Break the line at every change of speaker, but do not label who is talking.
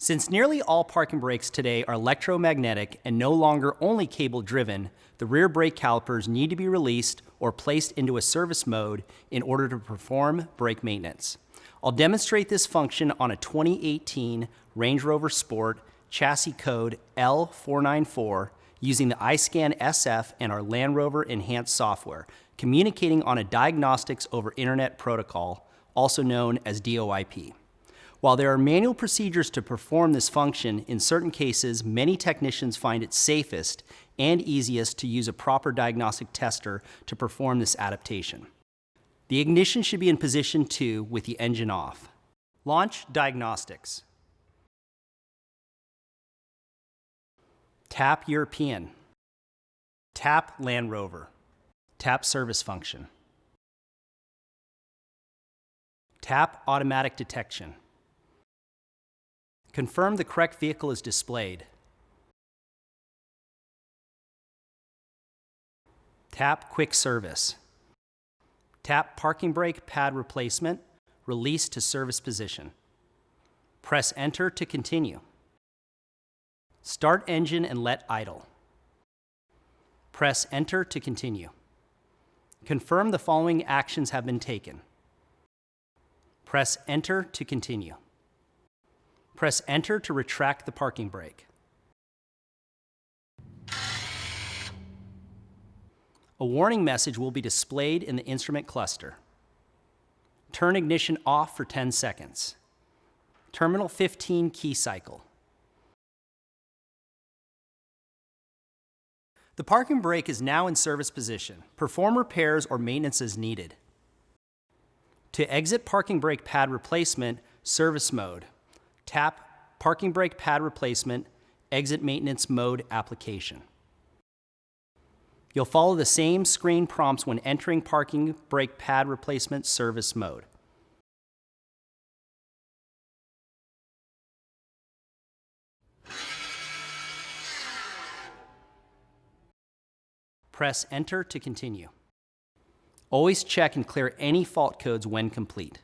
Since nearly all parking brakes today are electromagnetic and no longer only cable-driven, the rear brake calipers need to be released or placed into a service mode in order to perform brake maintenance. I'll demonstrate this function on a 2018 Range Rover Sport chassis code L494 using the iScan SF and our Land Rover Enhanced software, communicating on a Diagnostics over Internet protocol, also known as DOIP. While there are manual procedures to perform this function, in certain cases, many technicians find it safest and easiest to use a proper diagnostic tester to perform this adaptation. The ignition should be in position 2 with the engine off. Launch diagnostics. Tap European. Tap Land Rover. Tap service function. Tap automatic detection. Confirm the correct vehicle is displayed. Tap quick service. Tap parking brake pad replacement, release to service position. Press enter to continue. Start engine and let idle. Press enter to continue. Confirm the following actions have been taken. Press enter to continue. Press enter to retract the parking brake. A warning message will be displayed in the instrument cluster. Turn ignition off for 10 seconds. Terminal 15 key cycle. The parking brake is now in service position. Perform repairs or maintenance as needed. To exit parking brake pad replacement, service mode, tap parking brake pad replacement, exit maintenance mode application. You'll follow the same screen prompts when entering parking brake pad replacement service mode. Press enter to continue. Always check and clear any fault codes when complete.